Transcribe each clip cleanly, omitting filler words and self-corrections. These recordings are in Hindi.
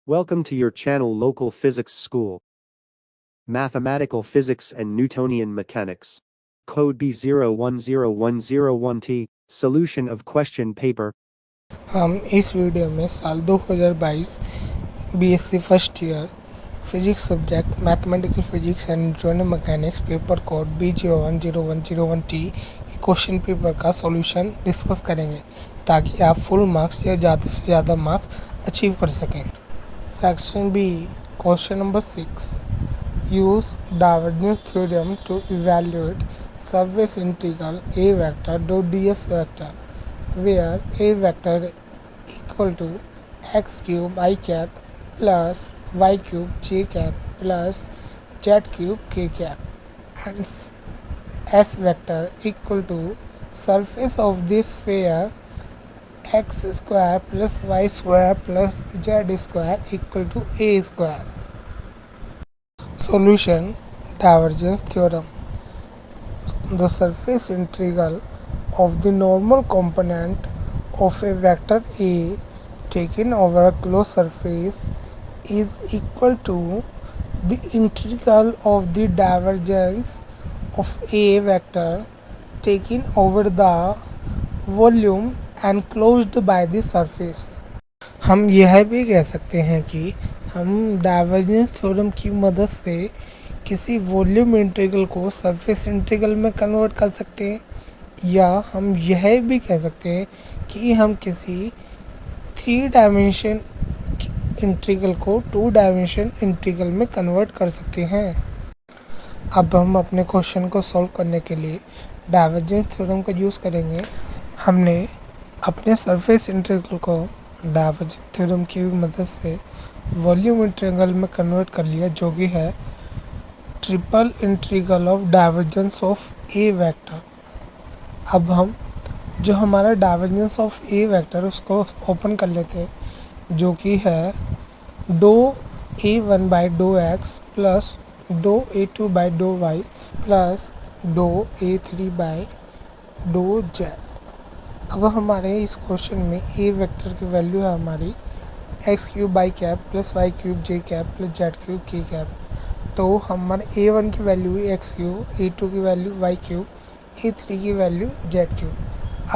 Welcome to your channel Local Physics School. Mathematical Physics and Newtonian Mechanics. Code B010101T. Solution of question paper. हम इस वीडियो में साल 2022 BSc first year physics subject mathematical physics and Newtonian mechanics paper code B010101T के क्वेश्चन पेपर का सॉल्यूशन डिस्कस करेंगे ताकि आप फुल मार्क्स या ज़्यादा से ज़्यादा मार्क्स अचीव कर सकें। Section B, question number 6, use divergence theorem to evaluate surface integral A vector dot ds vector where A vector equal to x cube I cap plus y cube j cap plus z cube k cap and s vector equal to surface of this sphere x square plus y square plus z square equal to a square. Solution: divergence theorem. The surface integral of the normal component of a vector A taken over a closed surface is equal to the integral of the divergence of A vector taken over the volume enclosed by the surface. हम यह भी कह सकते हैं कि हम डाइवर्जेंस थ्योरम की मदद से किसी वॉल्यूम इंटीग्रल को सरफेस इंटीग्रल में कन्वर्ट कर सकते हैं, या हम यह भी कह सकते हैं कि हम किसी 3 डायमेंशन इंटीग्रल को 2 डायमेंशन इंटीग्रल में कन्वर्ट कर सकते हैं। अब हम अपने क्वेश्चन को सॉल्व करने के लिए डाइवर्जेंस थ्योरम का यूज़ करेंगे। हमने अपने सरफेस इंटीग्रल को डाइवर्जेंस थ्योरम की मदद से वॉल्यूम इंटीग्रल में कन्वर्ट कर लिया, जो कि है triple integral of divergence of A vector. अब हम जो हमारा डाइवर्जेंस ऑफ ए वेक्टर उसको ओपन कर लेते हैं, जो कि है डो A1 बाई डो एक्स प्लस डो A2 बाई डो वाई प्लस डो A3 बाई डो जेड। अब हमारे इस क्वेश्चन में ए वेक्टर की वैल्यू है हमारी X cube by cap plus Y cube J cap plus Z cube K cap. तो हमारे A1 की वैल्यू एक्स क्यूब, A2 की वैल्यू वाई क्यूब, A3 की वैल्यू जेड क्यूब।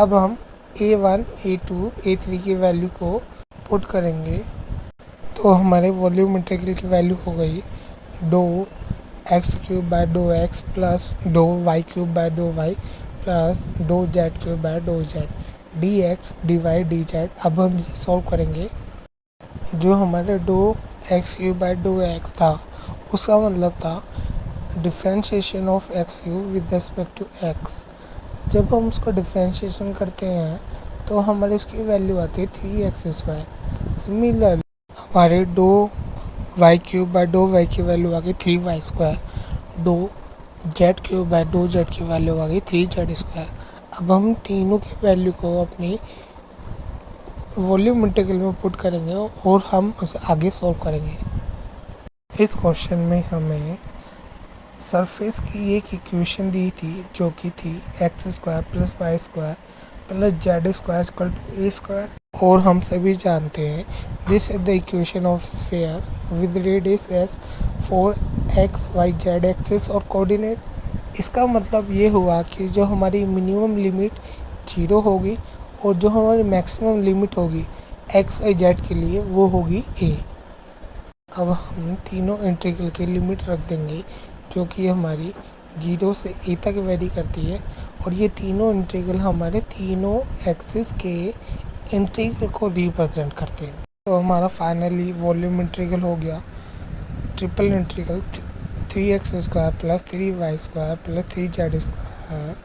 अब हम A1, A2, A3 की वैल्यू को पुट करेंगे तो हमारे वॉल्यूम इंटीग्रल की वैल्यू हो गई डो एक्स क्यूब बाय डो एक्स प्लस डो वाई क्यूब बाय डो वाई प्लस डो जेड क्यूब बाय डो z d x d y d z. अब हम इसे सॉल्व करेंगे। जो हमारे डो एक्स क्यूब बाय डो एक्स था उसका मतलब था differentiation of x cube with respect to x. जब हम उसको डिफ्रेंशिएशन करते हैं तो हमारे उसकी वैल्यू आती है 3x स्क्वायर। सिमिलरली हमारे डो वाई क्यूब बाय डो वाई की वैल्यू आ गई 3y स्क्वायर, डो जेड क्यूब बाय डो जेड की वैल्यू आ गई 3z स्क्वायर। अब हम तीनों की वैल्यू को अपनी वॉल्यूम इंटीग्रल में पुट करेंगे और हम उसे आगे सॉल्व करेंगे। इस क्वेश्चन में हमें सरफेस की एक इक्वेशन दी थी, जो कि थी x square plus y square plus z square equal to a square. और हम सभी जानते हैं this is the equation of sphere with radius s for x y z axis और कोऑर्डिनेट। इसका मतलब ये हुआ कि जो हमारी मिनिमम लिमिट 0 होगी और जो हमारी मैक्सिमम लिमिट होगी एक्स वाई जेड के लिए वो होगी ए। अब हम तीनों इंटीग्रल की लिमिट रख देंगे, जो कि हमारी 0 से ए तक वेरी करती है, और ये तीनों इंटीग्रल हमारे तीनों एक्सिस के इंटीग्रल को रिप्रेजेंट करते हैं। तो हमारा फाइनली वॉल्यूम इंटीग्रल हो गया triple integral 3x square plus 3y square plus 3z square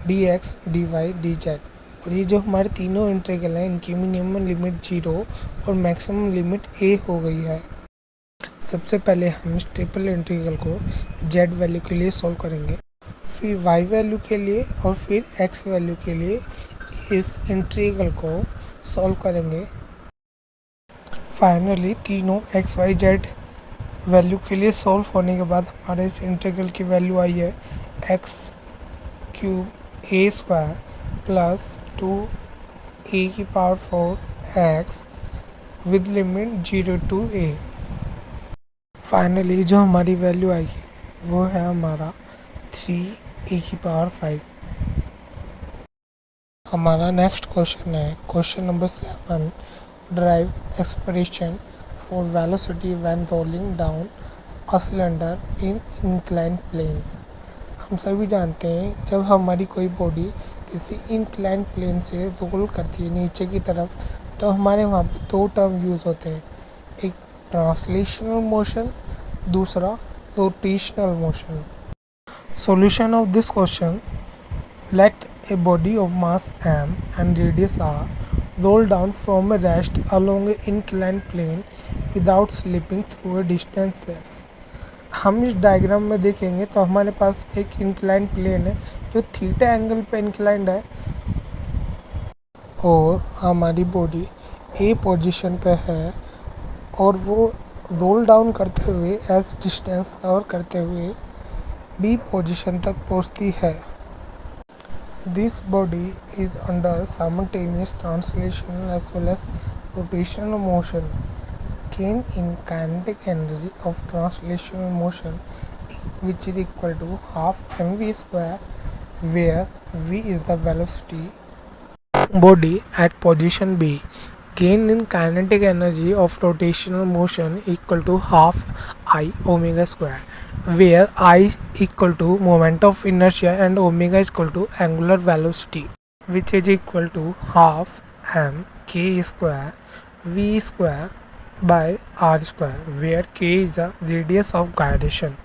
d x d y d z. और ये जो हमारे तीनों इंटीग्रल हैं इनकी मिनिमम लिमिट 0 और मैक्सिमम लिमिट a हो गई है। सबसे पहले हम इस ट्रिपल इंटीग्रल को z वैल्यू के लिए सॉल्व करेंगे, फिर y वैल्यू के लिए और फिर x वैल्यू के लिए इस इंटीग्रल को सॉल्व करेंगे। फाइनली तीनों x y z वैल्यू के लिए सॉल्व होने के बाद हमारे इस इंटीग्रल की वैल्यू आई है x cube a square plus 2 a की power 4 x with limit 0 to a। Finally जो हमारी वैल्यू आएगी वो है हमारा 3e⁵। हमारा नेक्स्ट क्वेश्चन है question number 7, derive expression for velocity when rolling down a cylinder in incline plane. हम सभी जानते हैं जब हमारी कोई बॉडी किसी इंक्लाइन प्लेन से रोल करती है नीचे की तरफ तो हमारे वहाँ पे दो टर्म यूज़ होते हैं, एक ट्रांसलेशनल मोशन, दूसरा rotational motion. Solution of this question, let a body of mass m and radius r roll down from a rest along an inclined plane without slipping through a distances। हम इस डायग्राम में देखेंगे तो हमारे पास एक इंक्लाइंड प्लेन है जो थीटा एंगल पे इंक्लाइंड है और हमारी बॉडी ए पोजीशन पे है और वो रोल डाउन करते हुए एज डिस्टेंस कवर करते हुए बी पोजीशन तक पहुंचती है। This body is under simultaneous translation as well as rotational motion. Gain in kinetic energy of translational motion which is equal to half mv square, where v is the velocity body at position B. Gain in kinetic energy of rotational motion equal to half I omega square, where I equal to moment of inertia and omega is equal to angular velocity, which is equal to half m k square v square by r square, where k is the radius of gyration.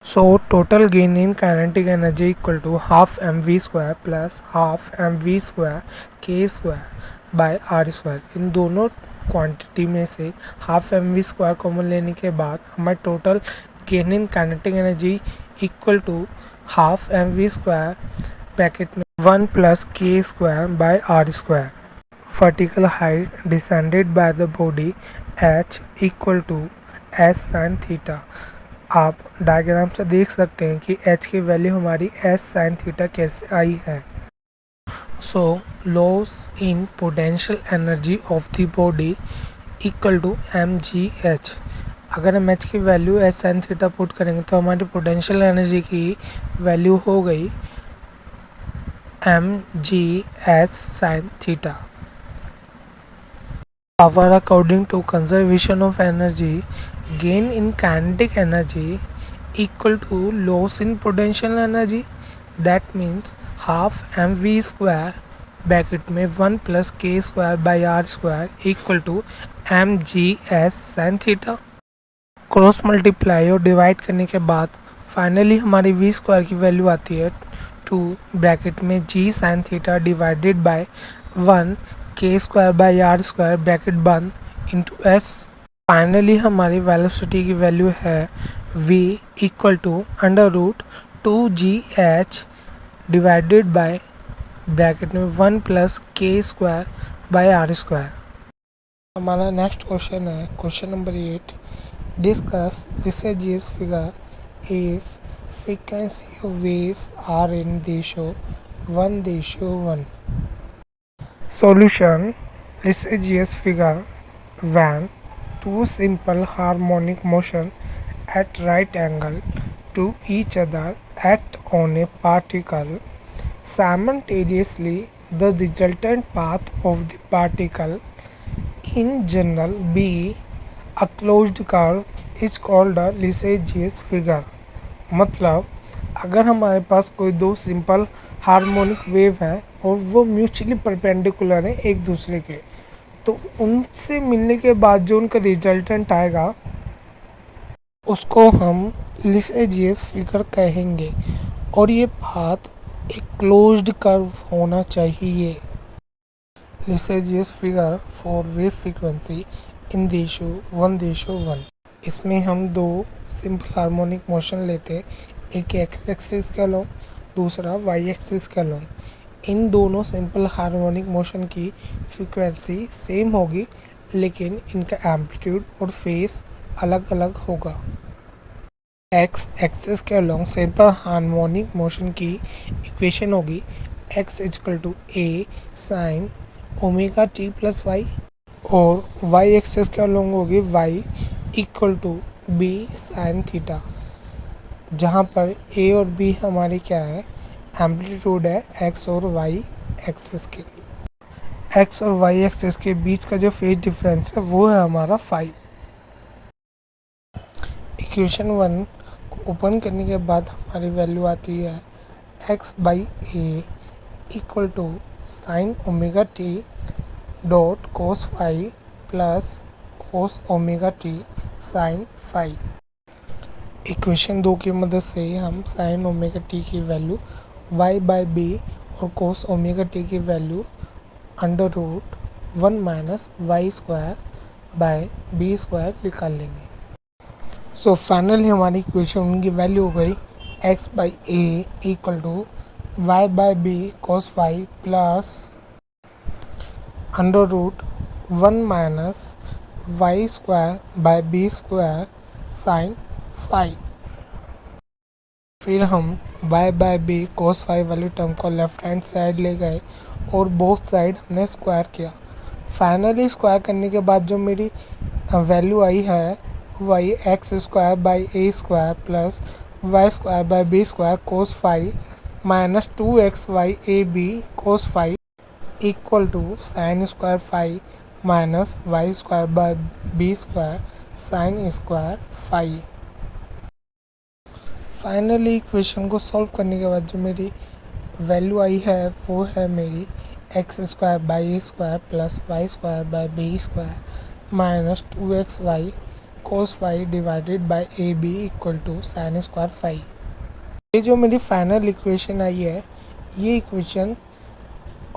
So total gain in kinetic energy equal to half mv square plus half mv square k square by r square। इन दोनों क्वांटिटी में से हाफ mv स्क्वायर कॉमन लेने के बाद हमारे total gain in kinetic energy equal to half mv square bracket में 1 plus k square by r square. Vertical height descended by the body h equal to s sin theta. आप डायग्राम से देख सकते हैं कि h की वैल्यू हमारी s sin थीटा कैसे आई है। So loss in potential energy of the body equal to mgh। अगर हम h की value s sin theta put करेंगे तो हमारी पोटेंशियल एनर्जी की वैल्यू हो गई mgh sin theta. However, according to conservation of energy, gain in kinetic energy equal to loss in potential energy. That means half mv square bracket में 1 plus k square by r square equal to mgs sin theta. Cross multiply और डिवाइड करने के बाद फाइनली हमारी v स्क्वायर की वैल्यू आती है 2 ब्रैकेट में g sin theta divided by 1 k square by r square bracket बंद इंटू s। फाइनली हमारी वेलोसिटी की वैल्यू है v equal to under root 2gh divided by bracket में 1 plus k square by r square. हमारा नेक्स्ट क्वेश्चन है question number 8, discuss Lissajous figure if frequency of waves are in ratio 1:1। Solution: Lissajous figure when two simple harmonic motion at right angle to each other act on a particle simultaneously, the resultant path of the particle in general be a closed curve is called a Lissajous figure। मतलब अगर हमारे पास कोई दो सिंपल हार्मोनिक वेव है और वो म्यूचुअली परपेंडिकुलर है एक दूसरे के, तो उनसे मिलने के बाद जो उनका रिजल्टेंट आएगा उसको हम लिसेजियस फिगर कहेंगे और ये पाथ एक क्लोज्ड कर्व होना चाहिए। Lissajous figure for wave frequency in ratio 1:1। इसमें हम दो सिंपल हार्मोनिक मोशन लेते हैं, एक एक्स एक्सिस के अलोंग दूसरा वाई एक्सिस के अलोंग। इन दोनों सिंपल हार्मोनिक मोशन की फ्रीक्वेंसी सेम होगी लेकिन इनका एम्पलीट्यूड और फेस अलग अलग होगा। एक्स एक्सिस के अलोंग सिंपल हार्मोनिक मोशन की इक्वेशन होगी x equal to a sin omega t plus y, और वाई एक्सेस क्या लॉन्ग होगी, y equal to b sine theta, जहाँ पर ए और बी हमारी क्या है, एम्पलीट्यूड है एक्स और वाई एक्सेस के लिए। एक्स और वाई एक्सेस के बीच का जो फेज डिफरेंस है वो है हमारा 5। इक्वेशन 1 को ओपन करने के बाद हमारी वैल्यू आती है x by a equal to sine omega t dot cos phi plus cos omega t sine phi. Equation 2 की मदद से हम साइन ओमेगा टी की वैल्यू वाई बाई बी और कोस ओमेगा टी की value under root 1 minus y square by b square निकाल लेंगे। सो फाइनली हमारी इक्वेशन की वैल्यू हो गई x by a equal to y by b cos phi plus under root 1 minus y square by b square sine phi. फिर हम y by b cos phi वाली टर्म को लेफ्ट हैंड साइड ले गए और बोथ साइड हमने स्क्वायर किया। फाइनली स्क्वायर करने के बाद जो मेरी वैल्यू आई है वही x square by a square plus y square by b square cos phi minus 2x y a b cos phi equal to sine square phi minus y square by b square sine square phi. Finally equation को सॉल्व करने के बाद जो मेरी वैल्यू आई है वो है मेरी x square by a square plus y square by b square minus 2x y cos phi divided by a b equal to sine square phi. ये जो मेरी फाइनल इक्वेशन आई है ये इक्वेशन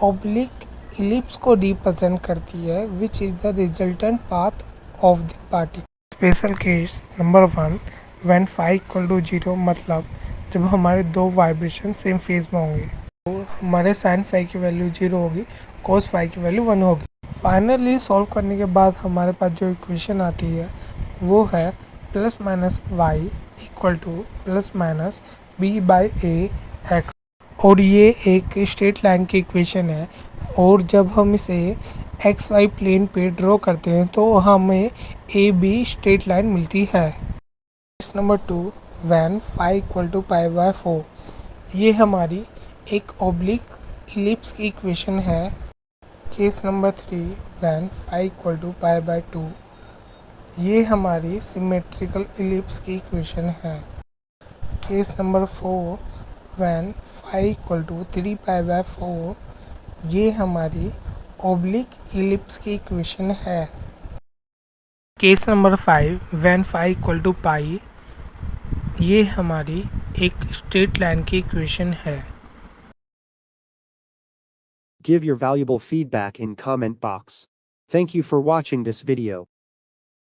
ऑब्लिक इलिप्स को रिप्रेजेंट करती है which is the resultant path of the particle. Special case number 1 when phi equal to 0, मतलब जब हमारे दो वाइब्रेशन सेम फेज में होंगे तो हमारे साइन फाई की वैल्यू 0 होगी, कोस फाई की वैल्यू 1 होगी। फाइनली सॉल्व करने के बाद हमारे पास जो इक्वेशन आती है वो है plus minus y equal to plus minus b by a x, और ये एक स्ट्रेट लाइन की इक्वेशन है और जब हम इसे एक्स वाई प्लेन पे ड्रॉ करते हैं तो हमें ए बी स्ट्रेट लाइन मिलती है। Case number 2 when phi equal to pi by 4, ये हमारी एक ऑब्लिक इलिप्स की इक्वेशन है। Case number 3 when phi equal to pi by 2, ये हमारी सिमेट्रिकल इलिप्स की इक्वेशन है। Case number 4 when phi equal to 3 pi by 4, ये हमारी ऑब्लिक इलिप्स की इक्वेशन है। Case number 5 when phi equal to pi, ये हमारी एक स्ट्रेट लाइन की इक्वेशन है। Give your valuable feedback in comment box. Thank you for watching this video.